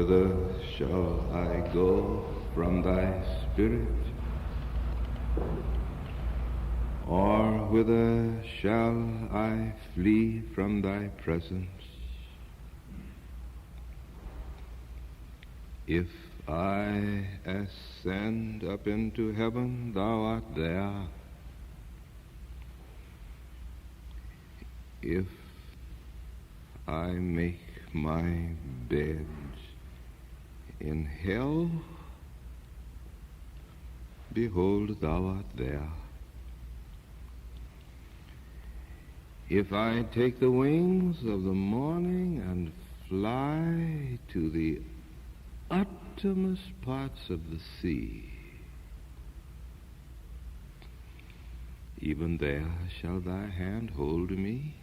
whither shall I go from thy spirit? Or whither shall I flee from thy presence? If I ascend up into heaven, thou art there. If I make my bed in hell, behold, thou art there. If I take the wings of the morning and fly to the uttermost parts of the sea, even there shall thy hand hold me,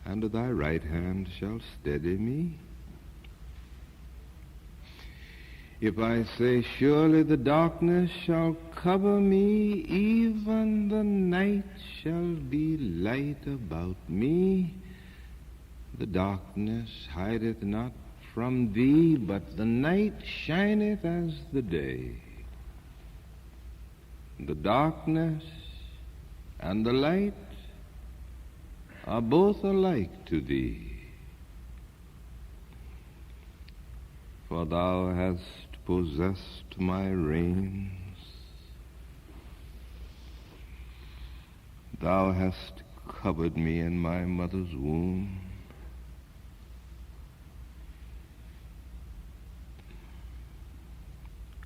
and thy right hand shall steady me. If I say, surely the darkness shall cover me, even the night shall be light about me. The darkness hideth not from thee, but the night shineth as the day. The darkness and the light are both alike to thee. For thou hast possessed my reins. Thou hast covered me in my mother's womb.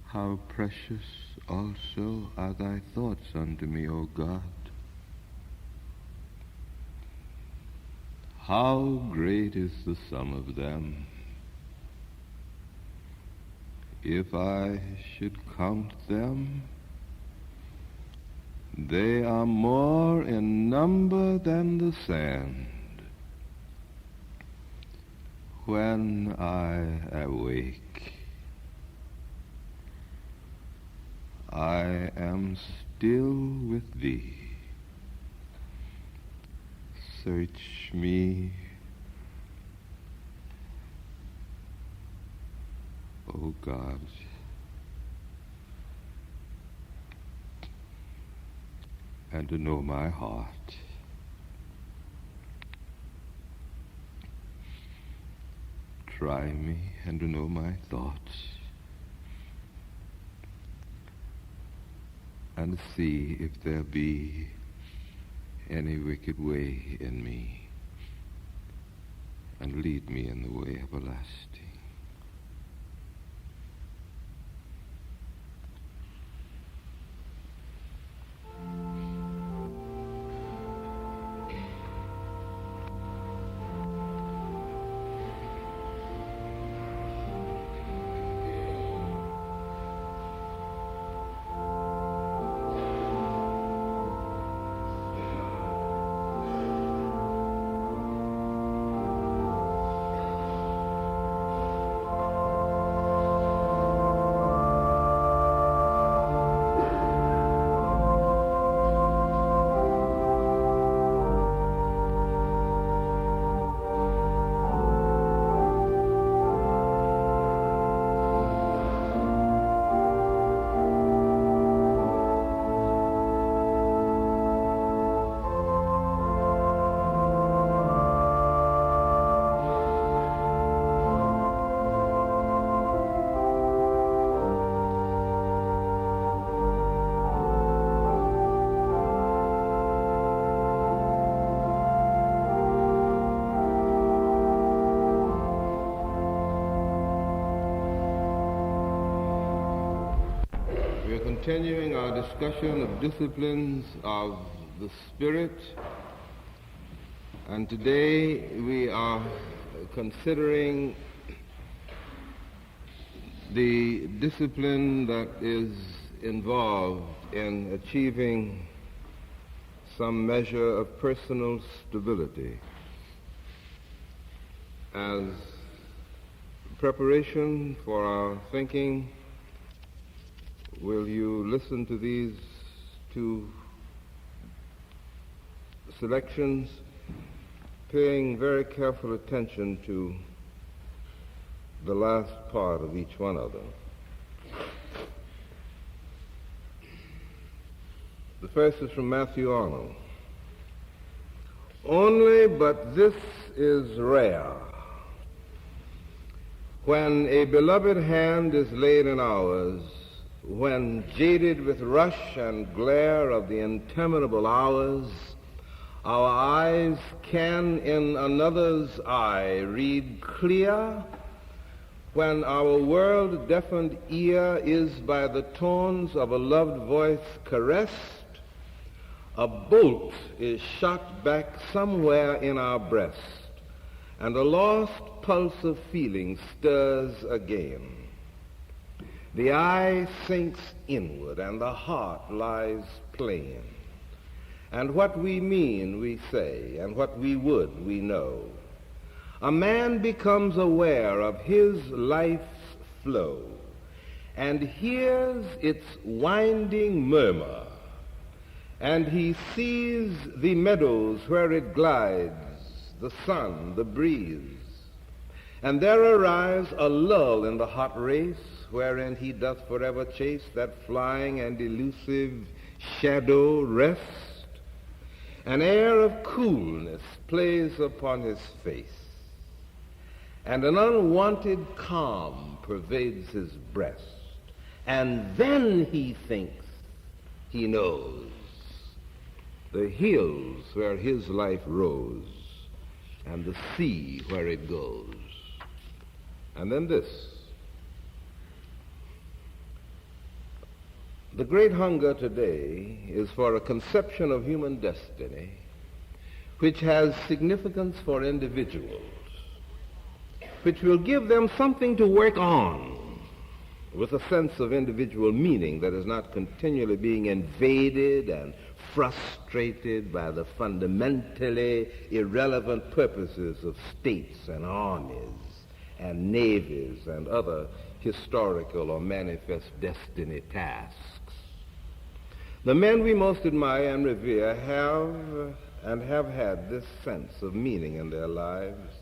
How precious also are thy thoughts unto me, O God. How great is the sum of them. If I should count them, they are more in number than the sand. When I awake, I am still with thee. Search me, O God, and to know my heart. Try me and to know my thoughts, and see if there be any wicked way in me, and lead me in the way everlasting. Continuing our discussion of disciplines of the Spirit, and today we are considering the discipline that is involved in achieving some measure of personal stability. As preparation for our thinking, will you listen to these two selections, paying very careful attention to the last part of each one of them. The first is from Matthew Arnold. Only but this is rare, when a beloved hand is laid in ours, when jaded with rush and glare of the interminable hours, our eyes can in another's eye read clear, when our world-deafened ear is by the tones of a loved voice caressed, a bolt is shot back somewhere in our breast, and a lost pulse of feeling stirs again. The eye sinks inward, and the heart lies plain. And what we mean we say, and what we would we know. A man becomes aware of his life's flow, and hears its winding murmur, and he sees the meadows where it glides, the sun, the breeze. And there arrives a lull in the hot race, wherein he doth forever chase that flying and elusive shadow rest. An air of coolness plays upon his face, and an unwanted calm pervades his breast. And then he thinks he knows the hills where his life rose, and the sea where it goes. And then this. The great hunger today is for a conception of human destiny which has significance for individuals, which will give them something to work on with a sense of individual meaning that is not continually being invaded and frustrated by the fundamentally irrelevant purposes of states and armies and navies and other historical or manifest destiny tasks. The men we most admire and revere have had this sense of meaning in their lives.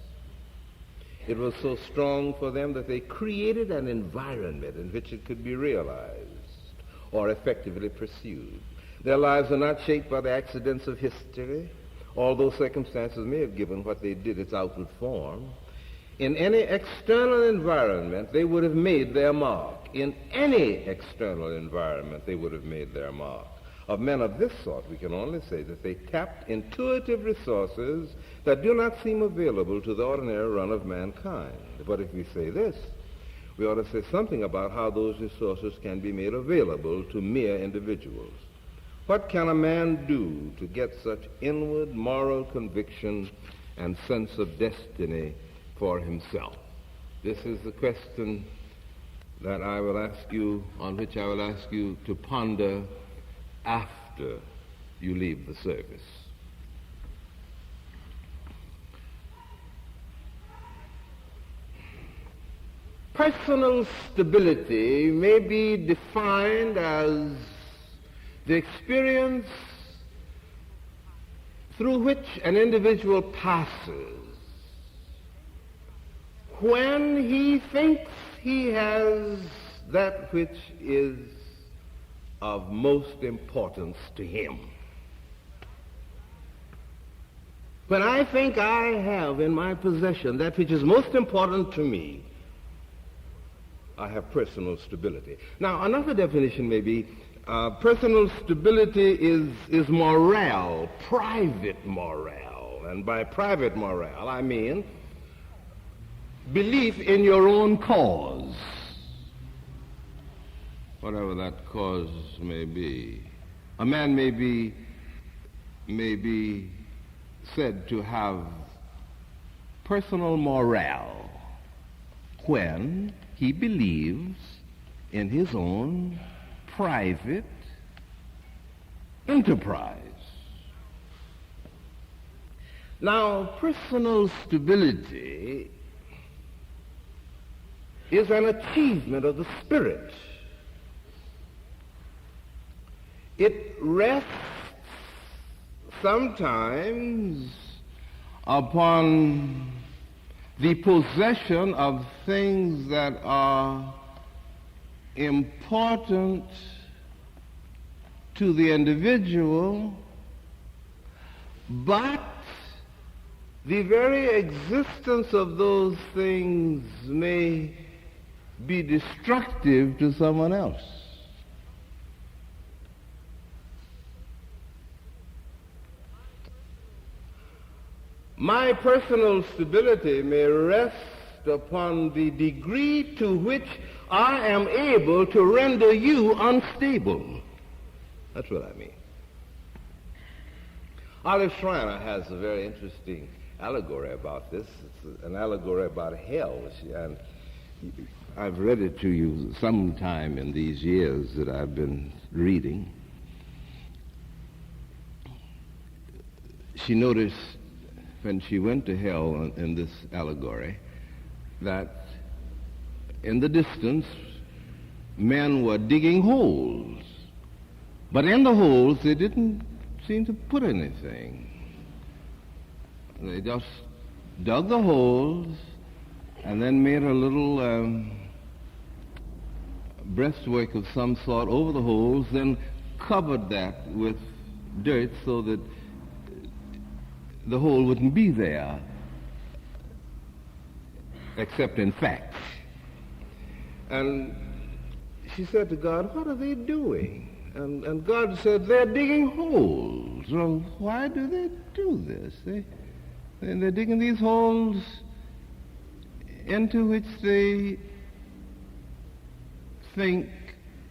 It was so strong for them that they created an environment in which it could be realized or effectively pursued. Their lives are not shaped by the accidents of history, although circumstances may have given what they did its outward form. In any external environment, they would have made their mark. In any external environment, they would have made their mark. Of men of this sort, we can only say that they tapped intuitive resources that do not seem available to the ordinary run of mankind. But if we say this, we ought to say something about how those resources can be made available to mere individuals. What can a man do to get such inward moral conviction and sense of destiny for himself? This is the question that I will ask you, on which I will ask you to ponder after you leave the service. Personal stability may be defined as the experience through which an individual passes when he thinks he has that which is of most importance to him. When I think I have in my possession that which is most important to me, I have personal stability. Now, another definition may be personal stability is morale, private morale. And by private morale, I mean belief in your own cause, whatever that cause may be. A man may be said to have personal morale when he believes in his own private enterprise. Now, personal stability is an achievement of the spirit. It rests sometimes upon the possession of things that are important to the individual, but the very existence of those things may be destructive to someone else. My personal stability may rest upon the degree to which I am able to render you unstable. That's what I mean. Olive Schreiner has a very interesting allegory about this. It's an allegory about hell, and I've read it to you sometime in these years that I've been reading. She noticed when she went to hell in this allegory that in the distance men were digging holes, but in the holes they didn't seem to put anything. They just dug the holes and then made a little breastwork of some sort over the holes, then covered that with dirt so that the hole wouldn't be there, except in fact. And she said to God, what are they doing? And God said, they're digging holes. Well, why do they do this? They're digging these holes into which they think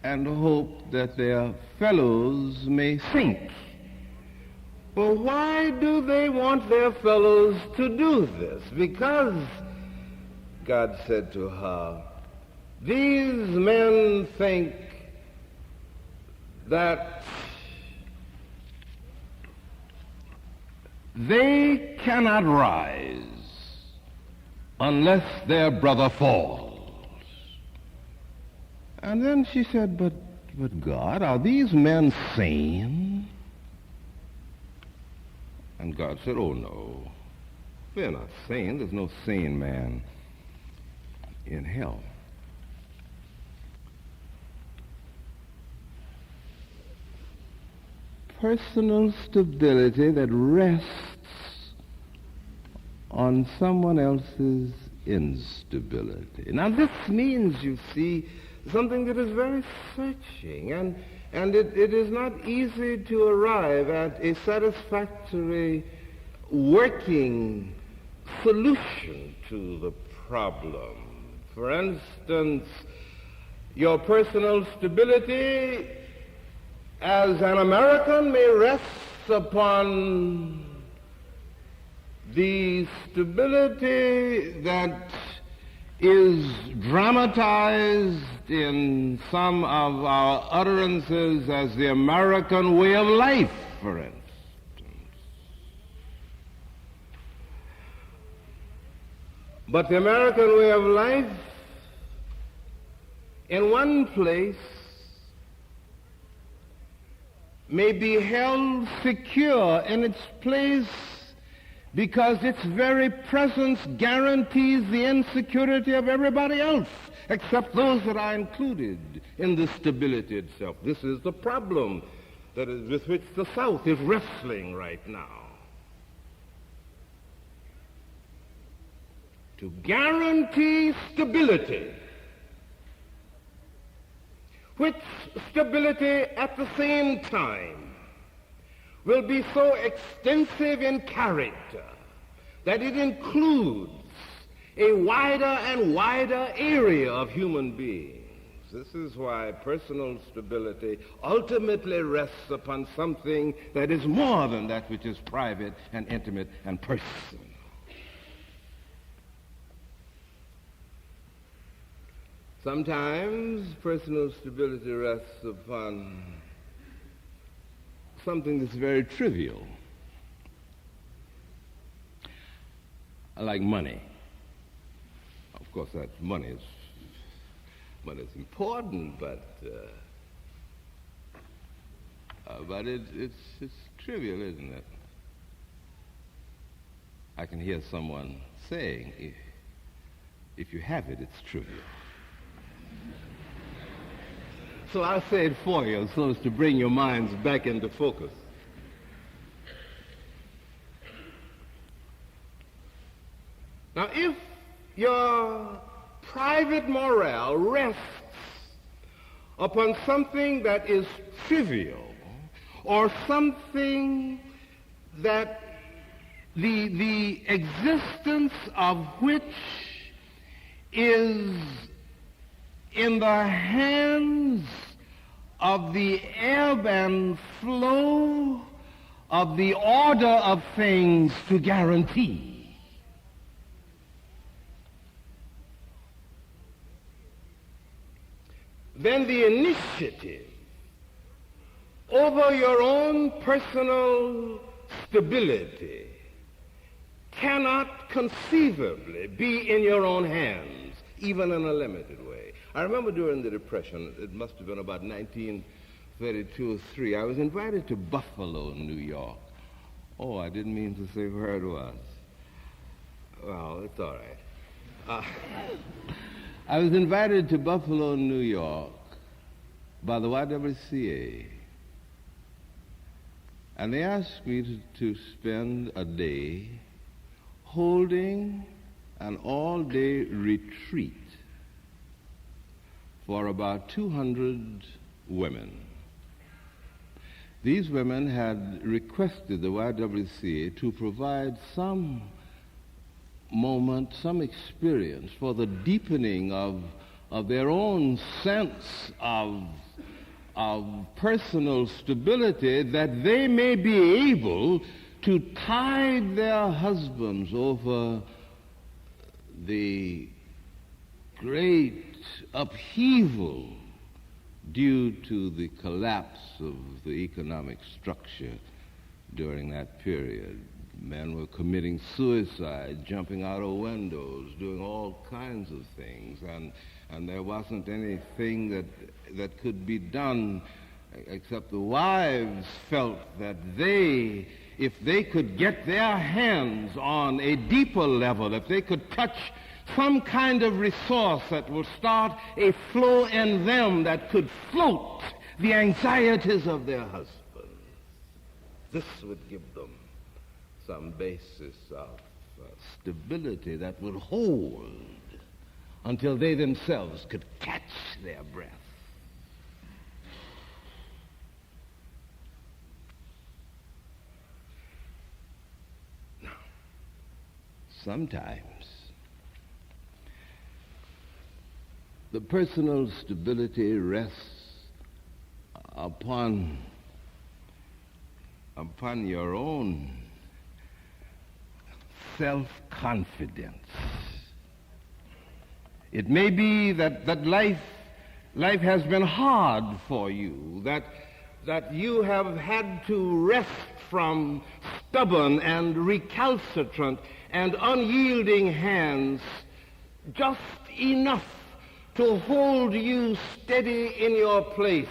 and hope that their fellows may sink. Well, why do they want their fellows to do this? Because, God said to her, these men think that they cannot rise unless their brother falls. And then she said, but God, are these men sane? And God said, oh no, they're not sane. There's no sane man in hell. Personal stability that rests on someone else's instability. Now this means, you see, something that is very searching, and it is not easy to arrive at a satisfactory working solution to the problem. For instance, your personal stability as an American may rest upon the stability that is dramatized in some of our utterances as the American way of life, for instance. But the American way of life, in one place, may be held secure in its place because its very presence guarantees the insecurity of everybody else, except those that are included in the stability itself. This is the problem that is with which the South is wrestling right now. To guarantee stability, which stability at the same time will be so extensive in character that it includes a wider and wider area of human beings. This is why personal stability ultimately rests upon something that is more than that which is private and intimate and personal. Sometimes personal stability rests upon something that's very trivial, like money. Of course, that money is important, but it's trivial, isn't it? I can hear someone saying, If you have it, it's trivial. So I'll say it for you so as to bring your minds back into focus. Now, if your private morale rests upon something that is trivial or something that the existence of which is in the hands of the ebb and flow of the order of things to guarantee, then the initiative over your own personal stability cannot conceivably be in your own hands, even in a limited way. I remember during the Depression, it must have been about 1932 or 3, I was invited to Buffalo, New York. Oh, I didn't mean to say where it was. Well, it's all right. I was invited to Buffalo, New York by the YWCA. And they asked me to spend a day holding an all-day retreat for about 200 women. These women had requested the YWCA to provide some moment, some experience for the deepening of their own sense of personal stability, that they may be able to tide their husbands over the great upheaval due to the collapse of the economic structure during that period. Men were committing suicide, jumping out of windows, doing all kinds of things, and there wasn't anything that could be done except the wives felt that if they could get their hands on a deeper level, if they could touch some kind of resource that will start a flow in them that could float the anxieties of their husbands, this would give them some basis of stability that would hold until they themselves could catch their breath. Now, sometimes the personal stability rests upon your own self-confidence. It may be that life has been hard for you, that you have had to rest from stubborn and recalcitrant and unyielding hands just enough to hold you steady in your place,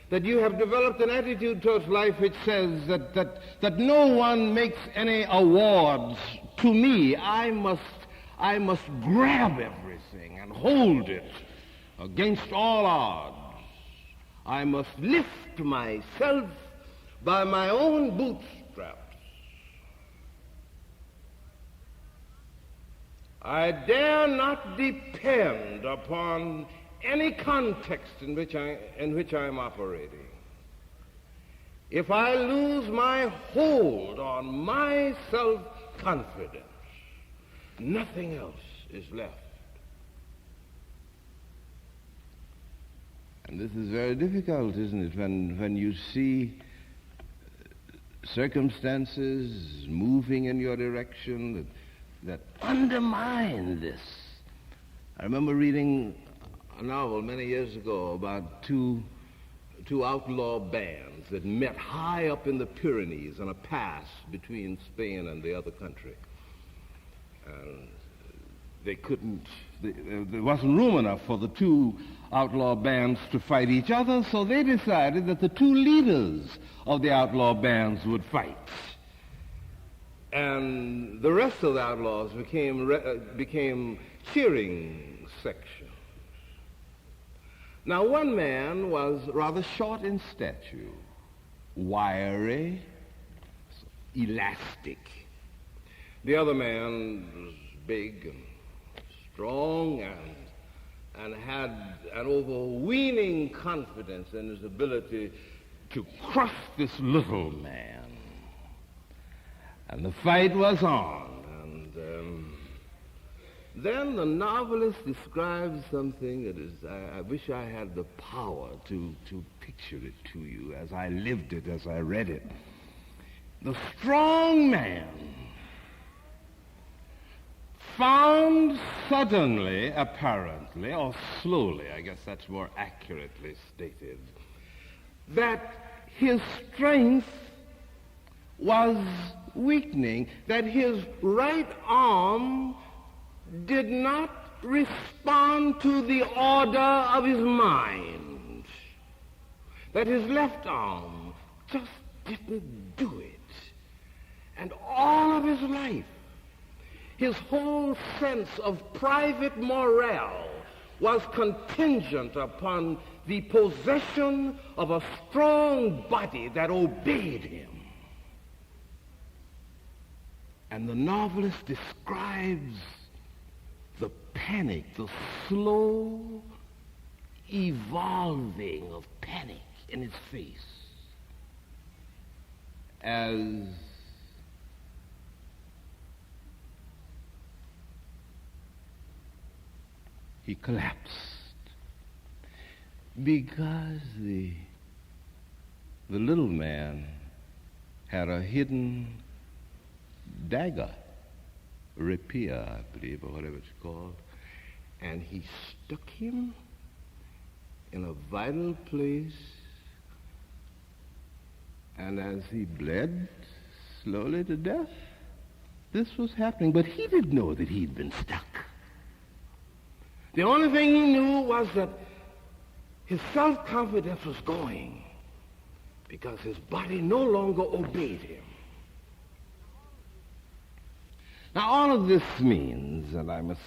that you have developed an attitude towards life which says that no one makes any awards to me. I must grab everything and hold it against all odds. I must lift myself by my own bootstraps. I dare not depend upon any context in which I am operating. If I lose my hold on my self-confidence, nothing else is left. And this is very difficult, isn't it, when you see circumstances moving in your direction that undermine this. I remember reading a novel many years ago about two outlaw bands that met high up in the Pyrenees on a pass between Spain and the other country. And there wasn't room enough for the two outlaw bands to fight each other, so they decided that the two leaders of the outlaw bands would fight. And the rest of the outlaws became cheering sections. Now, one man was rather short in stature, wiry, elastic. The other man was big and strong and had an overweening confidence in his ability to crush this little man. And the fight was on. And then the novelist describes something that is, I wish I had the power to picture it to you as I lived it, as I read it. The strong man found suddenly, apparently, or slowly, I guess that's more accurately stated, that his strength was weakening, that his right arm did not respond to the order of his mind, that his left arm just didn't do it. And all of his life, his whole sense of private morale was contingent upon the possession of a strong body that obeyed him. And the novelist describes the panic, the slow evolving of panic in his face as he collapsed, because the little man had a hidden dagger, rapier, I believe, or whatever it's called, and he stuck him in a vital place, and as he bled slowly to death, this was happening, but he didn't know that he'd been stuck. The only thing he knew was that his self-confidence was going because his body no longer obeyed him. Now, all of this means, and I must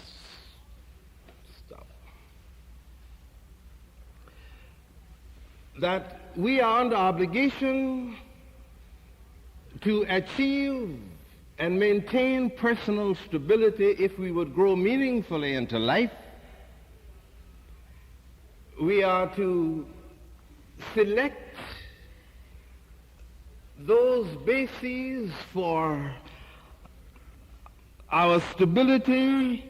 stop, that we are under obligation to achieve and maintain personal stability if we would grow meaningfully into life. We are to select those bases for our stability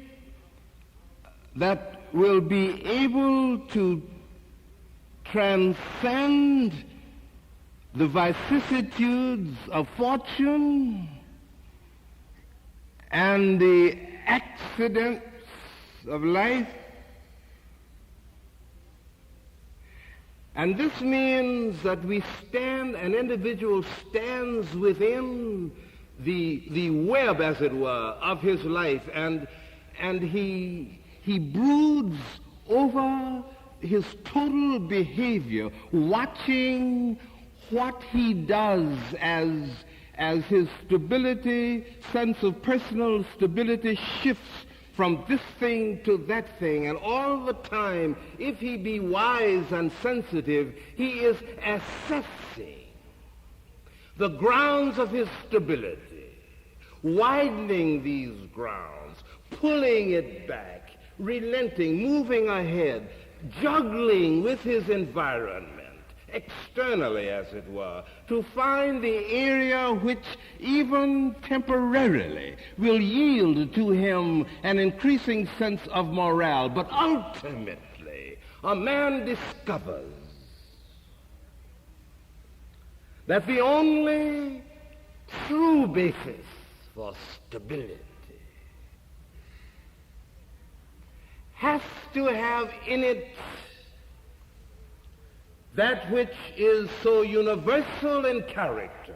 that will be able to transcend the vicissitudes of fortune and the accidents of life. And this means that an individual stands within the web, as it were, of his life, and he broods over his total behavior, watching what he does as his stability, sense of personal stability shifts from this thing to that thing, and all the time, if he be wise and sensitive, he is assessing the grounds of his stability, widening these grounds, pulling it back, relenting, moving ahead, juggling with his environment, externally, as it were, to find the area which even temporarily will yield to him an increasing sense of morale. But ultimately, a man discovers that the only true basis for stability has to have in it that which is so universal in character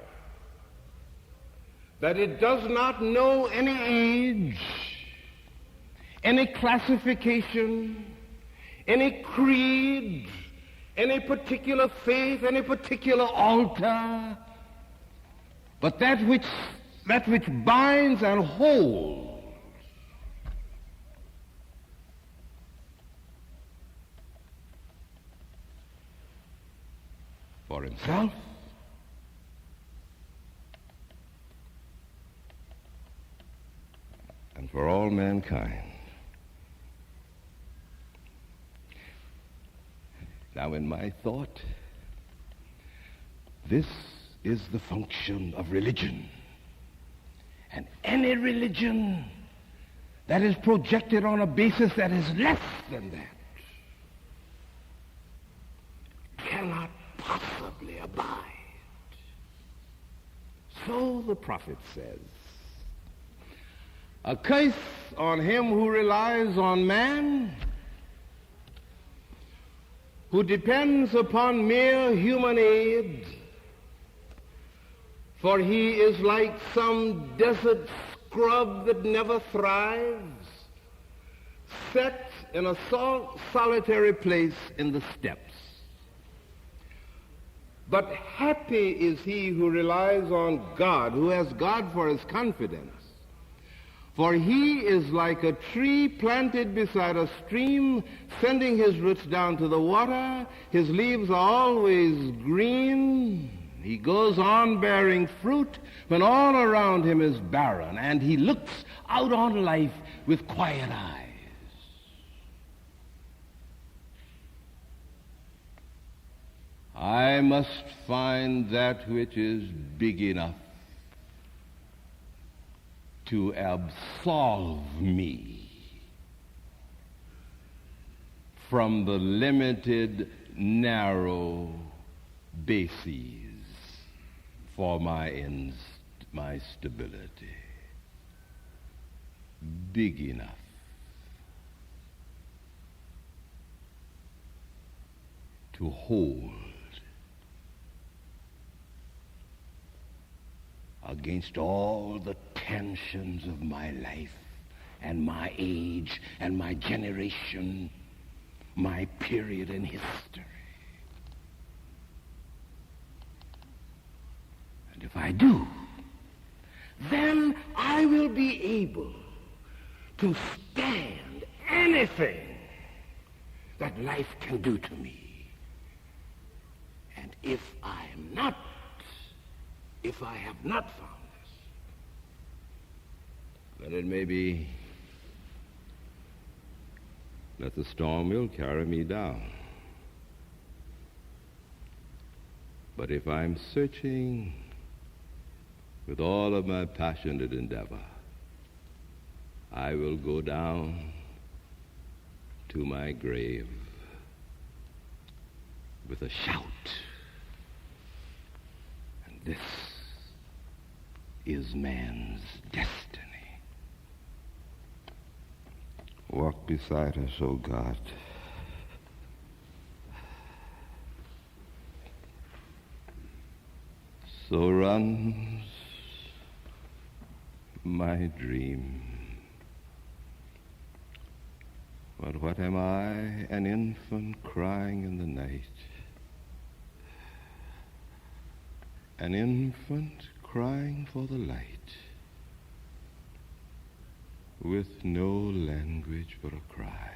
that it does not know any age, any classification, any creed, any particular faith, any particular altar, but that which binds and holds for himself and for all mankind. Now, in my thought, this is the function of religion. And any religion that is projected on a basis that is less than that cannot possibly abide. So the prophet says, a curse on him who relies on man, who depends upon mere human aid, for he is like some desert scrub that never thrives, set in a solitary place in the steppes. But happy is he who relies on God, who has God for his confidence. For he is like a tree planted beside a stream, sending his roots down to the water. His leaves are always green. He goes on bearing fruit when all around him is barren, and he looks out on life with quiet eyes. I must find that which is big enough to absolve me from the limited, narrow bases for my stability. Big enough to hold against all the tensions of my life and my age and my generation, my period in history. And if I do, then I will be able to stand anything that life can do to me. And if I have not found this, then it may be that the storm will carry me down. But if I'm searching with all of my passionate endeavor, I will go down to my grave with a shout. And this is man's destiny. Walk beside us, O God. So runs my dream. But what am I? An infant crying in the night. An infant crying for the light, with no language but a cry.